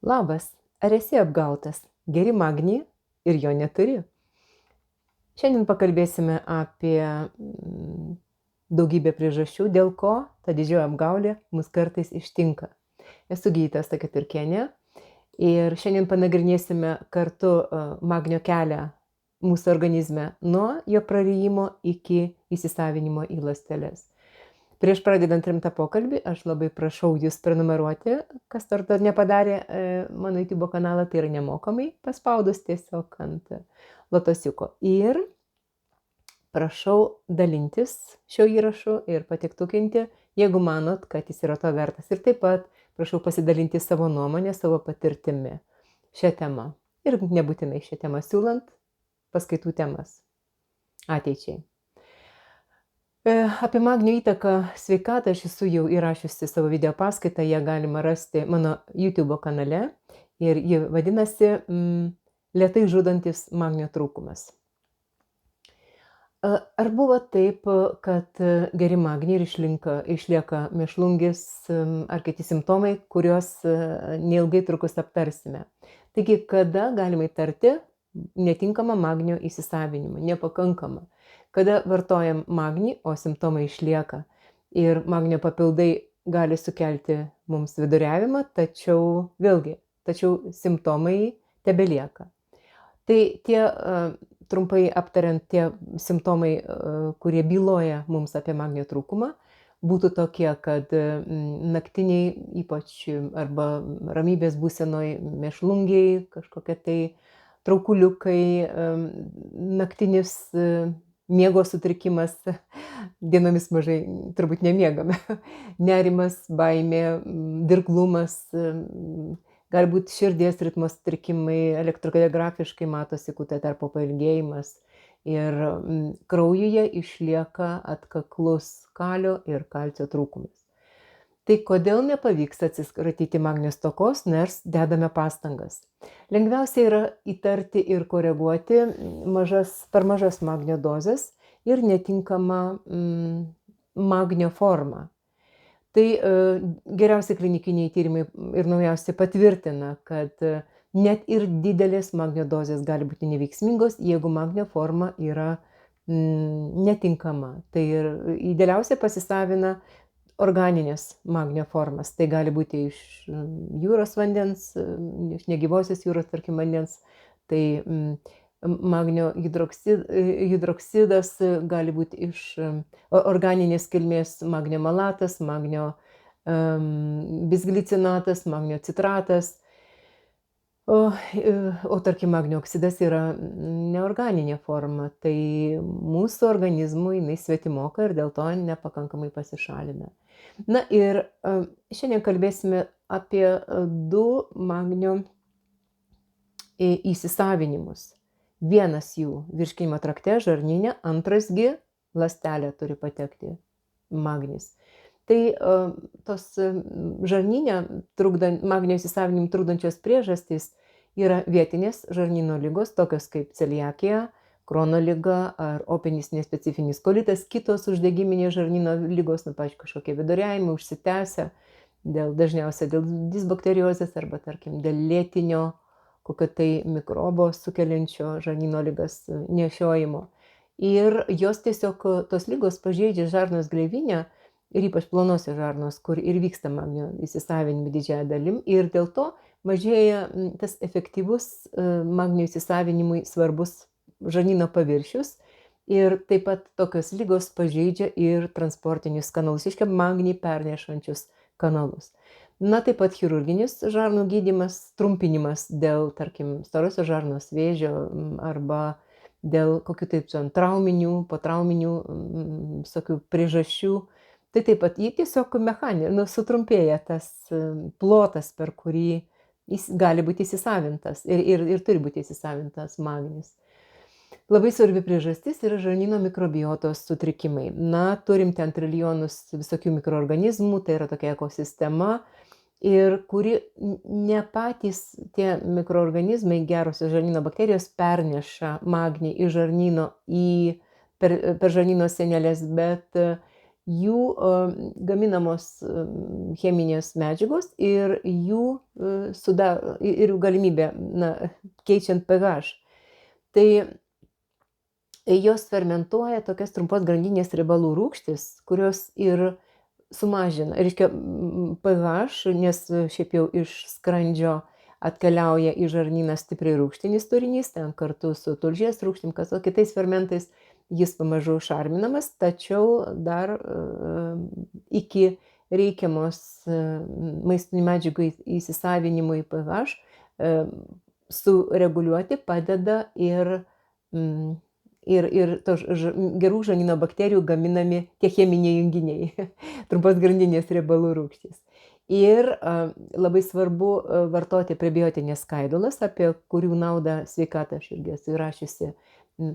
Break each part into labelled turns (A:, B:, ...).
A: Labas, ar esi apgautas? Geri magnį ir jo neturi? Šiandien pakalbėsime apie daugybę priežasčių, dėl ko ta didžioji apgaulė mus kartais ištinka. Esu gydytoja Asta Keturkienė ir šiandien panagrinėsime kartu magnio kelią mūsų organizme nuo jo prarijimo iki įsisavinimo į ląsteles. Prieš pradedant rimtą pokalbį, aš labai prašau jūs prenumeruoti, kas dar nepadarė mano YouTube kanalą, tai yra nemokamai, paspaudus tiesiog ant lotosiuko. Ir prašau dalintis šio įrašu ir patiktukinti, jeigu manot, kad jis yra to vertas. Ir taip pat prašau pasidalinti savo nuomonę, savo patirtimi šią temą. Ir nebūtinai šią temą siūlant paskaitų temas ateičiai. Apie magnio įtaką sveikatą aš esu jau įrašiusi savo video paskaitą, ją galima rasti mano YouTube kanale ir ji vadinasi Lėtai žudantis magnio trūkumas. Ar buvo taip, kad geri magnį ir išlieka mėšlungis ar kiti simptomai, kuriuos neilgai trukus aptarsime? Taigi, kada galima įtarti netinkamą magnio įsisavinimą, nepakankamą? Kada vartojam magnį, o simptomai išlieka ir magnio papildai gali sukelti mums viduriavimą, tačiau simptomai tebelieka. Tai tie, trumpai aptariant, tie simptomai, kurie byloja mums apie magnio trūkumą, būtų tokie, kad naktiniai, ypač arba ramybės būsenoj mėšlungiai, kažkokie tai traukuliukai, naktinis miego sutrikimas, dienomis mažai turbūt nemiegame, nerimas, baimė, dirglumas, galbūt širdies ritmo sutrikimai, elektrokardiografiškai matosi QT tarpo pailgėjimas ir kraujyje išlieka atkaklus kalio ir kalcio trūkumas. Tai kodėl nepavyksta atsikratyti magnio stokos, nors dedame pastangas? Lengviausia yra įtarti ir koreguoti per mažas magnio dozes ir netinkamą magnio formą. Tai geriausi klinikiniai tyrimai ir naujausi patvirtina, kad net ir didelės magnio dozės gali būti neveiksmingos, jeigu magnio forma yra netinkama. Tai ir idealiausia pasisavina organinės magnio formas. Tai gali būti iš jūros vandens, iš negyvosios jūros, tarkim, vandens. Tai magnio hidroksidas gali būti iš organinės kilmės magnio malatas, magnio bisglicinatas, magnio citratas. O tarkim, magnio oksidas yra neorganinė forma, tai mūsų organizmui jinai svetimoka ir dėl to nepakankamai pasišalina. Na ir šiandien kalbėsime apie du magnio įsisavinimus. Vienas jų virškinimo trakte, žarnyne, antrasgi ląstelė turi patekti magnis. Tai tos žarnyne magnio įsisavinimui trukdančios priežastys yra vietinės žarnyno ligos, tokios kaip celiakija, Krono liga ar opinis nespecifinis kolitas, kitos uždegiminės žarnyno ligos, pavyzdžiui, kažkokie viduriavimai užsitęsia, dažniausiai dėl disbakteriozės arba, tarkim, dėl lėtinio kokio tai mikrobo sukeliančio žarnyno ligas nešiojimo. Ir jos tiesiog, tos ligos pažeidžia žarnos gleivinę ir ypač plonosios žarnos, kur ir vyksta magnio įsisavinimui didžiąja dalim, ir dėl to mažėja tas efektyvus magnio įsisavinimui svarbus žarnyno paviršius ir taip pat tokios ligos pažeidžia ir transportinius kanalus, iškia magnį pernešančius kanalus. Na, taip pat chirurginis žarnų gydymas, trumpinimas dėl, tarkim, storosios žarnos vėžio arba dėl kokių taip trauminių, potrauminių visokių priežasčių. Tai taip pat jį tiesiog sutrumpėja tas plotas, per kurį jis gali būti įsisavintas ir turi būti įsisavintas magnis. Labai svarbi priežastis yra žarnyno mikrobiotos sutrikimai. Na, turim ten trilijonus visokių mikroorganizmų, tai yra tokia ekosistema, ir kuri ne patys tie mikroorganizmai, gerosios žarnyno bakterijos, perneša magnį iš žarnyno per žarnyno sienelės, bet jų gaminamos cheminės medžiagos ir jų ir jų galimybė, keičiant pH. Tai jos fermentuoja tokias trumpos grandinės riebalų rūgštis, kurios ir sumažina, reiškia, pH, nes šiaip jau iš skrandžio atkeliauja į žarnyną stipriai rūgštinis turinys, ten kartu su tulžies rūgštim, kitais fermentais jis pamažu šarminamas, tačiau dar iki reikiamos maistinių medžiagų įsisavinimui pH sureguliuoti padeda ir to gerų žarnyno bakterijų gaminami tie cheminiai junginiai, trumpos grandinės riebalų rūgštys. Ir labai svarbu vartoti prebiotinės skaidulas, apie kurių naudą sveikatą aš irgi esu įrašiusi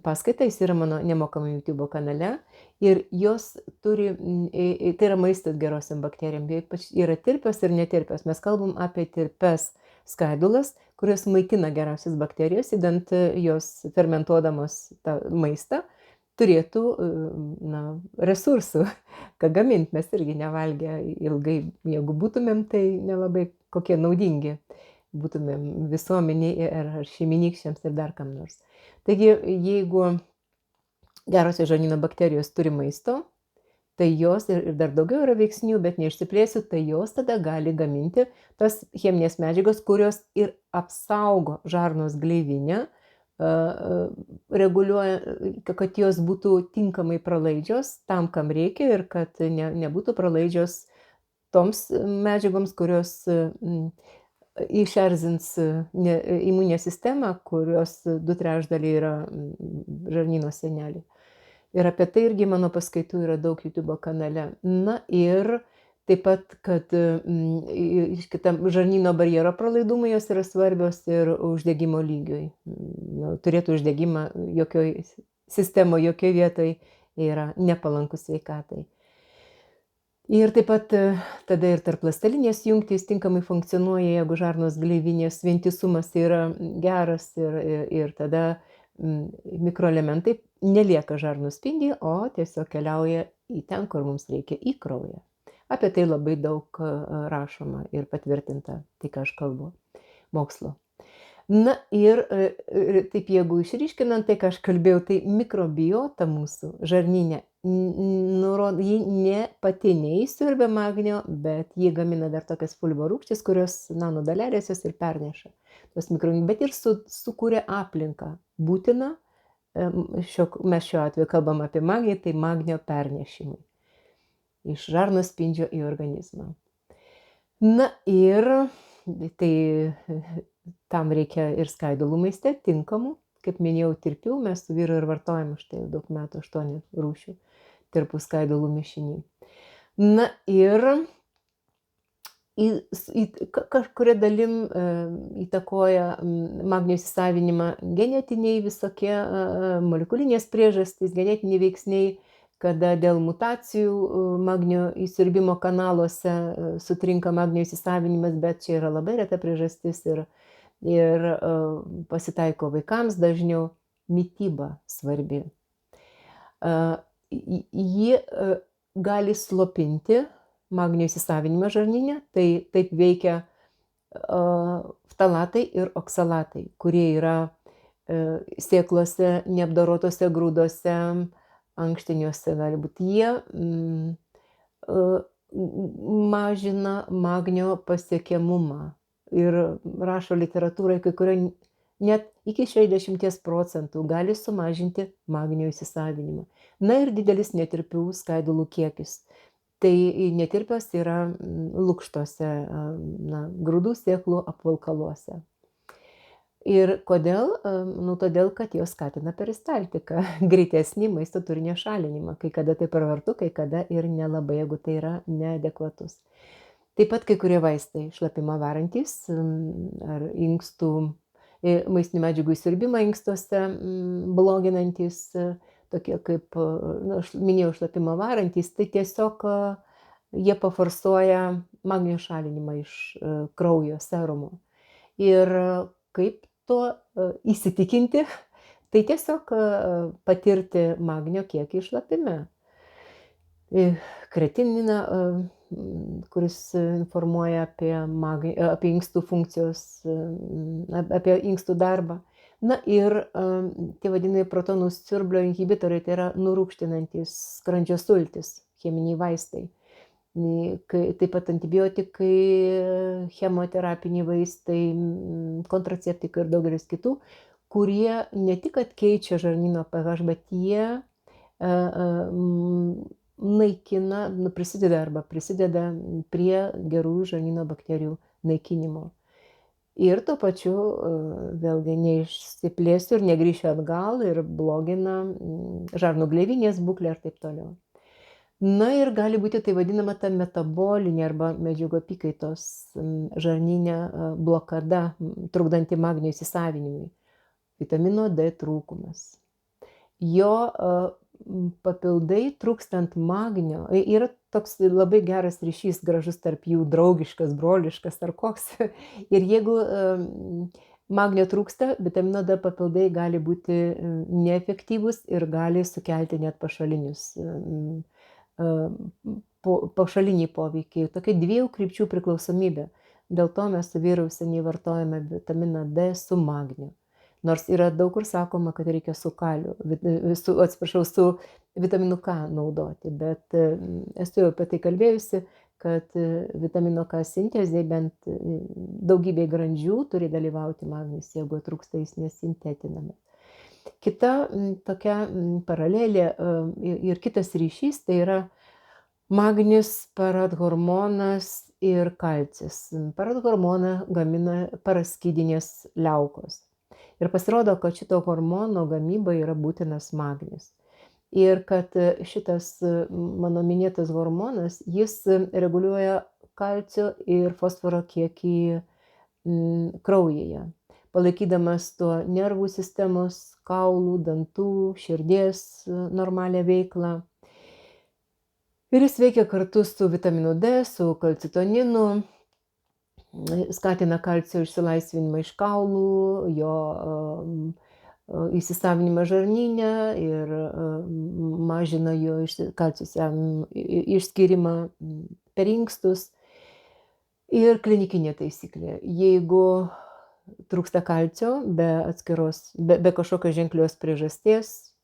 A: paskaitą, jis yra mano nemokamai YouTube kanale. Ir jos turi, tai yra maistas gerosiam bakterijam, ypač yra tirpios ir netirpios. Mes kalbam apie tirpias skaidulas, kurios maitina gerasias bakterijas, idant jos fermentuodamos tą maistą turėtų resursų, ką gaminti. Mes irgi nevalgę ilgai, jeigu būtumėm, tai nelabai kokie naudingi būtumėm visuomeniai ar šeimynykščiams ir dar kam nors. Taigi, jeigu gerosios žarnyno bakterijos turi maisto, tai jos ir dar daugiau yra veiksnių, bet neišsiplėsiu, tai jos tada gali gaminti tas cheminės medžiagos, kurios ir apsaugo žarnos gleivinę, reguliuoja, kad jos būtų tinkamai pralaidžios tam, kam reikia, ir kad nebūtų pralaidžios toms medžiagoms, kurios išerzins imuninę sistemą, kurios 2/3 yra žarnyno sienelė. Ir apie tai irgi mano paskaitų yra daug YouTube kanale. Na ir taip pat, kad kitam žarnyno barjero pralaidumui jos yra svarbios ir uždegimo lygiui. Turėtų uždegimą jokioj sistemoje, jokioj vietoj yra nepalankus sveikatai. Ir taip pat tada ir tarpląstelinės jungtys tinkamai funkcionuoja, jeigu žarnos gleivinės vientisumas yra geras, ir tada mikroelementai nelieka žarnų spindyje, o tiesiog keliauja į ten, kur mums reikia, į kraują. Apie tai labai daug rašoma ir patvirtinta, tai ką aš kalbu, mokslo. Na ir taip, jeigu išryškinant tai, ką aš kalbėjau, tai mikrobiota mūsų žarnyne, ji ne pati neįsiurbia magnio, bet ji gamina dar tokias fulvo rūgštis, kurios nanodalelės jos ir perneša tos mikrobiotą, bet ir sukuria aplinką būtiną. Mes šiuo atveju kalbam apie magnį, tai magnio pernešimui iš žarnos spindžio į organizmą. Na ir tai tam reikia ir skaidulų maiste tinkamų, kaip minėjau, tirpių, mes su vyru ir vartojame štai daug metų 8 rūšių tirpų skaidulų mišinį. Na ir kažkuria dalim įtakoja magnio įsisavinimą genetiniai visokie molekulinės priežastys, genetiniai veiksniai, kada dėl mutacijų magnio įsiurbimo kanaluose sutrinka magnio įsisavinimas, bet čia yra labai reta priežastis ir pasitaiko vaikams dažniau. Mityba svarbi. Ji gali slopinti magnio įsisavinimą žarnyne, tai taip veikia ftalatai ir oksalatai, kurie yra sėklose, neapdorotose grūduose, ankštiniuose gali būti. Jie mažina magnio pasiekiamumą ir rašo literatūrai, kai kurio net iki 60% gali sumažinti magnio įsisavinimą. Na ir didelis netirpių skaidulų kiekis. Tai netirpios yra lukštuose, grūdų sėklų apvalkaluose. Ir kodėl? Todėl, kad jos skatina peristaltiką, greitesnį maisto turinio šalinimą. Kai kada tai pravartu, kai kada ir nelabai, jeigu tai yra neadekvatus. Taip pat kai kurie vaistai šlapimą varantys ar inkstų maistinių medžiagų įsiurbimą inkstuose bloginantys, tokie kaip, aš minėjau, šlapimą varantys, tai tiesiog jie paforsuoja magnio šalinimą iš kraujo serumo. Ir kaip to įsitikinti, tai tiesiog patirti magnio kiekį šlapime. Kretininą, kuris informuoja apie inkstų funkcijos, apie inkstų darbą. Na ir tie vadinami protonų siurblio inhibitoriai, tai yra nurūgštinantys skrandžio sultis, cheminiai vaistai. Taip pat antibiotikai, chemoterapiniai vaistai, kontraceptikai ir daugelis kitų, kurie ne tik kad keičia žarnyno pH, bet jie naikina, prisideda prie gerųjų žarnyno bakterijų naikinimo. Ir tuo pačiu, vėlgi neišsiplėsiu ir negrįšiu atgal ir blogina žarnų gleivinės būklę ir taip toliau. Na ir gali būti tai vadinama ta metabolinė arba medžiagų apykaitos žarnyne blokada, trukdanti magnio įsisavinimui. Vitamino D trūkumas. Jo papildai trūkstant magnio, yra toks labai geras ryšys, gražus tarp jų, draugiškas, broliškas ar koks. Ir jeigu magnio trūksta, vitamino D papildai gali būti neefektyvūs ir gali sukelti net pašalinį poveikį, tokia 2 krypčių priklausomybė. Dėl to mes su vyru seniai vartojame vitaminą D su magniu. Nors yra daug kur sakoma, kad reikia su su vitaminu K naudoti, bet esu jau apie tai kalbėjusi, kad vitamino K sintezėje bent daugybė grandžių turi dalyvauti magnis, jeigu trūksta jis nesintetinamas. Kita tokia paralelė ir kitas ryšys, tai yra magnis, paradhormonas ir kalcis. Paradhormoną gamina paraskidinės liaukos. Ir pasirodo, kad šito hormono gamyba yra būtinas magnis. Ir kad šitas mano minėtas hormonas, jis reguliuoja kalcio ir fosforo kiekį kraujyje, palaikydamas tuo nervų sistemos, kaulų, dantų, širdies normalią veiklą. Ir jis veikia kartu su vitaminu D, su kalcitoninu, skatina kalcio išsilaisvinimą iš kaulų, jo įsisavinimą žarnyne ir mažina jo kalcio išskyrimą per inkstus. Ir klinikinė taisyklė: jeigu trūksta kalcio be kažkokios ženklios priežasties,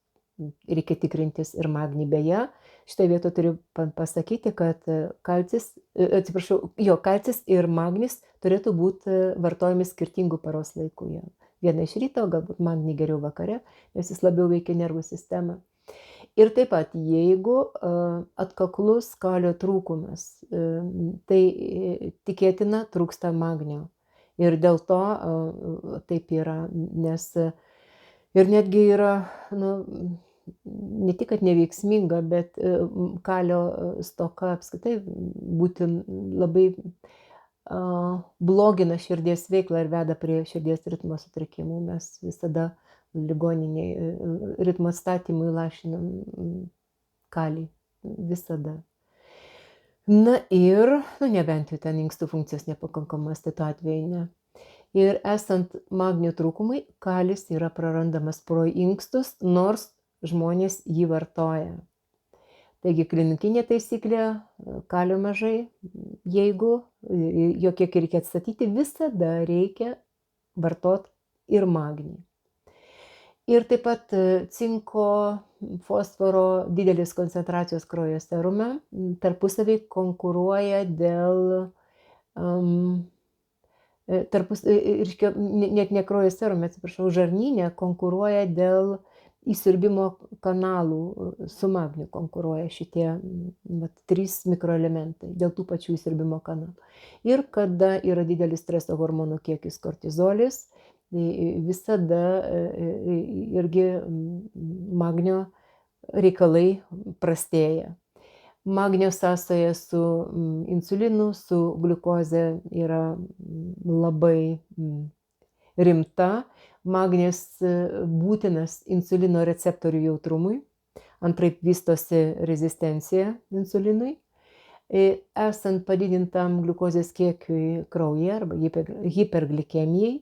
A: reikia tikrintis ir magnį. Beje, šitoje vietoje turiu pasakyti, kad kalcis ir magnis turėtų būti vartojami skirtingų paros laikų. Vieną iš ryto, galbūt magnį geriau vakare, nes jis labiau veikia nervų sistemą. Ir taip pat, jeigu atkaklus kalio trūkumas, tai tikėtina trūksta magnio. Ir dėl to taip yra, nes ir netgi yra, ne tik, kad neveiksminga, bet kalio stoka apskritai labai blogina širdies veiklą ir veda prie širdies ritmo sutrikimų. Mes visada ligoniniai ritmo atstatymui lašinam kalį. Visada. Na ir, nebent jau ten inkstų funkcijos nepakankamas, tai tuo atveju ne. Ir esant magnio trūkumui, kalis yra prarandamas pro inkstus, nors žmonės jį vartoja. Taigi klinikinė taisyklė: kalio mažai, jeigu jo kiek reikia atstatyti, visada reikia vartoti ir magnį. Ir taip pat cinko, fosforo didelės koncentracijos kraujo serume tarpusavį konkuruoja net ne kraujo serume, žarnyne konkuruoja dėl įsiurbimo kanalų, su magniu konkuruoja šitie 3 mikroelementai, dėl tų pačių įsiurbimo kanalų. Ir kada yra didelis streso hormonų kiekis, kortizolis, visada irgi magnio reikalai prastėja. Magnio sąsaja su insulinu, su gliukoze yra labai rimta. Magnis būtinas insulino receptorių jautrumui, antraip vystosi rezistencija insulinui. Esant padidintam gliukozės kiekiui kraujyje arba hiperglikemijai,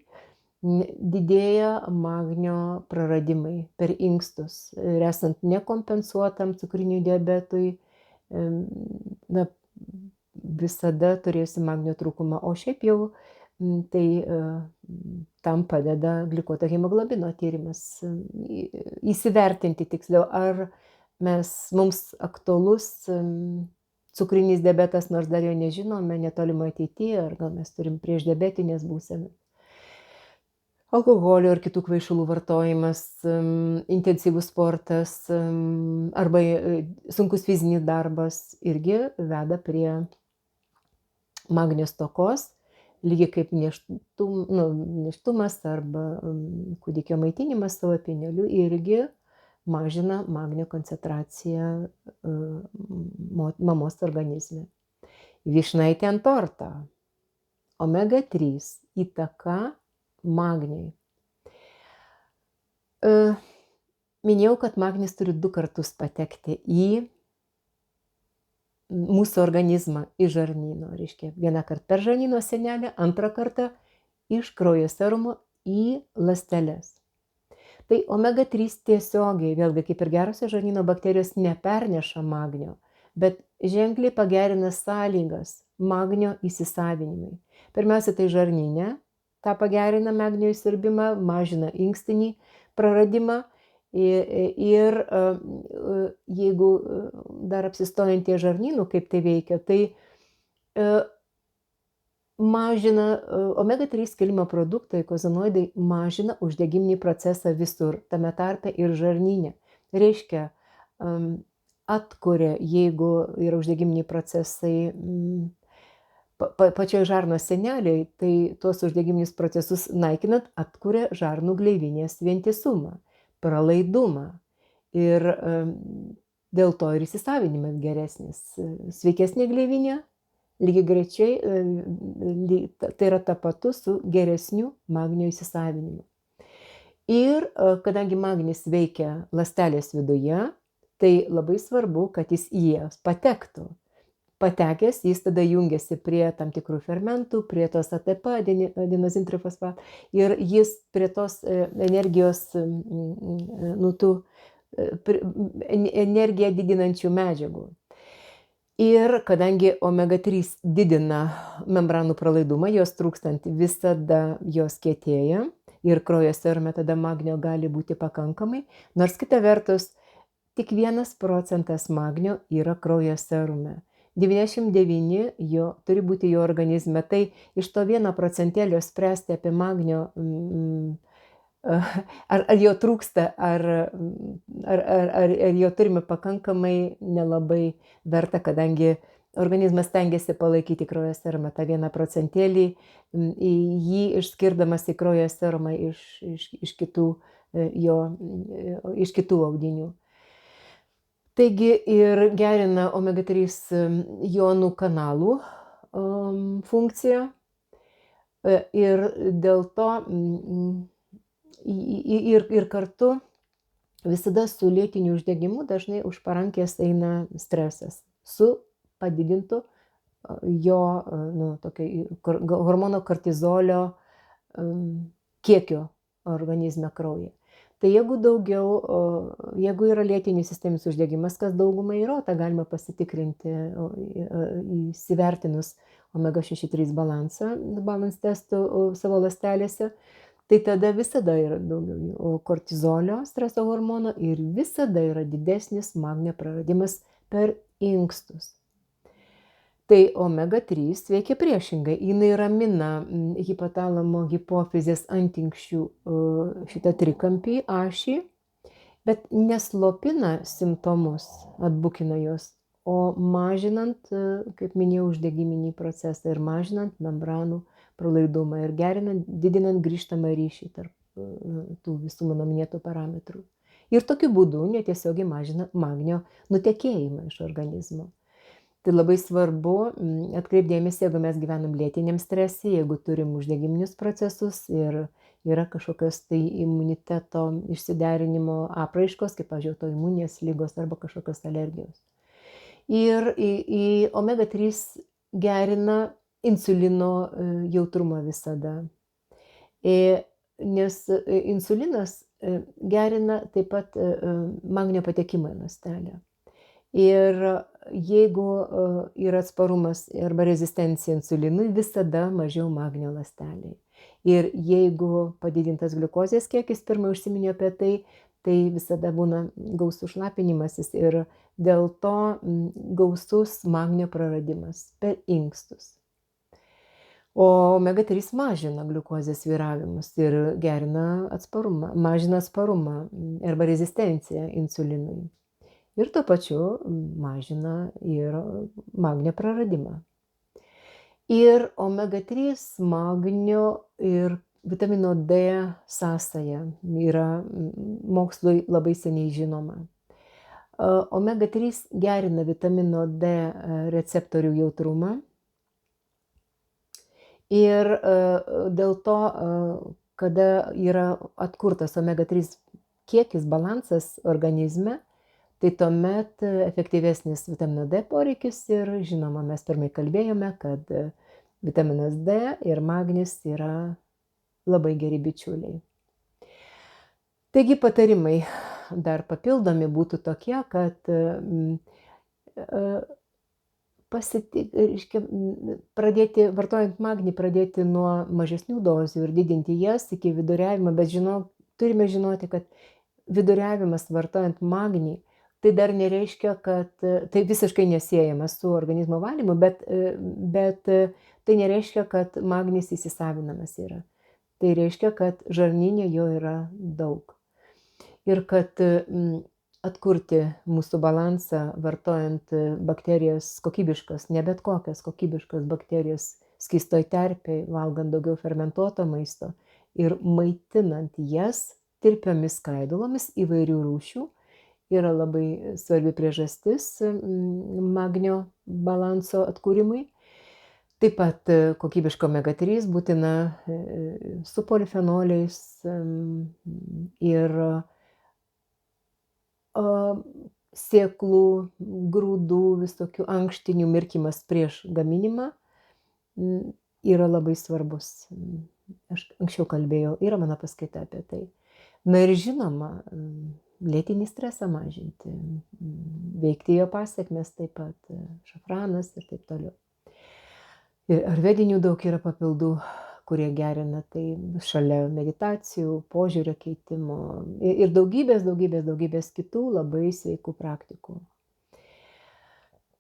A: didėja magnio praradimai per inkstus. Ir esant nekompensuotam cukriniui diabetui, na, visada turėsi magnio trūkumą, o šiaip jau tai tam padeda glikuoto hemoglobino tyrimas, įsivertinti tiksliau, ar mums aktualus cukrinis diabetas, nors dar jo nežinome, netolimo ateityje, ar gal mes turim priešdiabetinės būsenas. Alkoholio ir kitų kvaišalų vartojimas, intensyvus sportas arba sunkus fizinis darbas irgi veda prie magnio stokos, lygiai kaip nėštumas arba kūdikio maitinimas savo pieneliu irgi mažina magnio koncentraciją mamos organizme. Vyšnaitė ant torto. Omega 3 įtaka magniui. Minėjau, kad magnis turi 2 kartus patekti į mūsų organizmą, į žarnyno. Reiškia, vieną kartą per žarnyno sienelę, antrą kartą iš kraujo serumo į ląsteles. Tai omega 3 tiesiogiai, vėlgi kaip ir gerosios žarnyno bakterijos, neperneša magnio, bet ženkliai pagerina sąlygas magnio įsisavinimui. Pirmiausia, tai žarnyne. Ta pagerina magnio įsiurbimą, mažina inkstinį praradimą ir jeigu dar apsistojant ties žarnynu, kaip tai veikia, tai mažina omega 3 skilimo produktai, kozanoidai mažina uždegiminį procesą visur, tame tarpe ir žarnyne. Reiškia, atkuria, jeigu yra uždegiminiai procesai pačioje žarnos sienelėje, tai tuos uždegiminius procesus naikinant atkuria žarnų gleivinės vientisumą, pralaidumą ir dėl to ir įsisavinimas geresnis. Sveikesnė gleivinė, lygiai grečiai, tai yra tapatu su geresniu magnio įsisavinimu. Ir kadangi magnis veikia ląstelės viduje, tai labai svarbu, kad jis į jas patektų. Patekęs, jis tada jungiasi prie tam tikrų fermentų, prie tos ATP, adenozintrifosfatų, ir jis prie tos energijos, energiją didinančių medžiagų. Ir kadangi omega 3 didina membranų pralaidumą, jos trūkstant visada jos kietėja ir kraujo serume tada magnio gali būti pakankamai, nors kita vertus tik 1% magnio yra kraujo serume. 99 jo turi būti jo organizme, tai iš to 1% spręsti apie magnio, ar jo trūksta, ar jo turime pakankamai, nelabai verta, kadangi organizmas stengiasi palaikyti kraujo serumą, tą 1%, jį išskirdamas į kraujo serumą iš kitų audinių. Taigi ir gerina omega 3 jonų kanalų funkciją ir dėl to ir kartu visada su lėtiniu uždegimu dažnai už parankės eina stresas su padidintu jo hormono kortizolio kiekiu organizme kraujyje. Tai jeigu yra lėtinis sisteminis uždegimas, kas daugumai yra, tą galima pasitikrinti įsivertinus omega 6-3 balans testų savo ląstelėse, tai tada visada yra daugiau kortizolio, streso hormono ir visada yra didesnis magnio praradimas per inkstus. Tai omega 3 veikia priešingai, jinai ramina hipotalamo hipofizės antinksčių šitą trikampį, ašį, bet neslopina simptomus, atbukina juos, o mažinant, kaip minėjau, uždegiminį procesą ir mažinant membranų pralaidumą ir didinant grįžtamą ryšį tarp tų visų mano minėtų parametrų. Ir tokiu būdu netiesiogiai mažina magnio nutekėjimą iš organizmo. Tai labai svarbu atkreipdėmėsi, jeigu mes gyvenam lėtiniam stresui, jeigu turim uždegiminius procesus ir yra kažkokios tai imuniteto išsiderinimo apraiškos, kaip, pavyzdžiui, autoimuninės ligos arba kažkokios alergijos. Ir omega 3 gerina insulino jautrumą visada, nes insulinas gerina taip pat magnio patekimą į ląstelę. Ir jeigu yra atsparumas arba rezistencija insulinui, visada mažiau magnio ląstelėje. Ir jeigu padidintas gliukozės kiekis, pirmai užsiminiau apie tai, tai visada būna gausus šlapinimasis ir dėl to gausus magnio praradimas per inkstus. O omega 3 mažina gliukozės svyravimus ir gerina atsparumą, mažina atsparumą arba rezistenciją insulinui. Ir tuo pačiu mažina ir magnio praradimą. Ir omega 3 magnio ir vitamino D sąsaja yra mokslui labai seniai žinoma. Omega 3 gerina vitamino D receptorių jautrumą. Ir dėl to, kada yra atkurtas omega 3 kiekis, balansas organizme, tai tuomet efektyvesnis vitamino D poreikis ir žinoma, mes pirmai kalbėjome, kad vitaminas D ir magnis yra labai geri bičiuliai. Taigi patarimai dar papildomi būtų tokie, kad pradėti, vartojant magnį, pradėti nuo mažesnių dozių ir didinti jas iki viduriavimo, bet turime žinoti, kad viduriavimas vartojant magnį, tai dar nereiškia, kad tai visiškai nesiejama su organizmo valymu, bet tai nereiškia, kad magnis įsisavinamas yra. Tai reiškia, kad žarnyne jo yra daug. Ir kad atkurti mūsų balansą, vartojant bakterijas kokybiškas, ne bet kokias kokybiškas bakterijas skystoj terpėj, valgant daugiau fermentuoto maisto ir maitinant jas tirpiomis skaidulomis įvairių rūšių, yra labai svarbi priežastis magnio balanso atkūrimui. Taip pat kokybiško omega 3 būtina su polifenoliais ir sėklų, grūdų, visokių ankštinių mirkymas prieš gaminimą yra labai svarbus. Aš anksčiau kalbėjau, yra mano paskaita apie tai. Na ir žinoma, lėtinį stresą mažinti, veikti jo pasiekmes taip pat, šafranas ir taip toliau. Ir arvedinių daug yra papildų, kurie gerina tai šalia meditacijų, požiūrio keitimo ir daugybės kitų labai sveikų praktikų.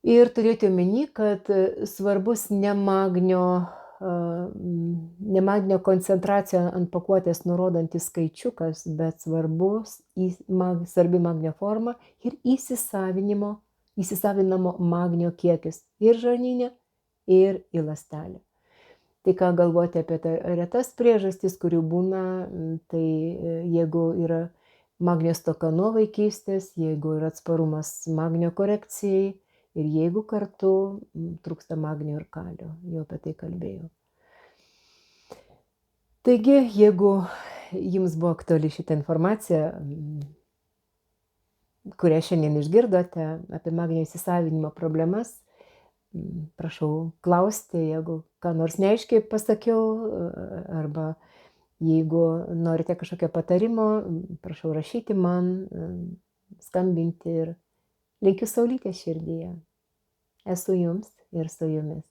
A: Ir turėti omeny, kad svarbus ne magnio koncentracija ant pakuotės nurodantis skaičiukas, bet svarbi magnio forma ir įsisavinamo magnio kiekis ir žarnyne, ir į ląstelę. Tai ką galvoti apie retas priežastis, kurių būna, tai jeigu yra magnio stoka nuo vaikystės, jeigu yra atsparumas magnio korekcijai ir jeigu kartu trūksta magnio ir kalio, jau apie tai kalbėjau. Taigi, jeigu jums buvo aktuali šitą informaciją, kurią šiandien išgirdote apie magnio įsisavinimo problemas, prašau klausti, jeigu ką nors neaiškiai pasakiau, arba jeigu norite kažkokio patarimo, prašau rašyti man, skambinti ir linkiu saulytės širdyje. Esu jums ir su jumis.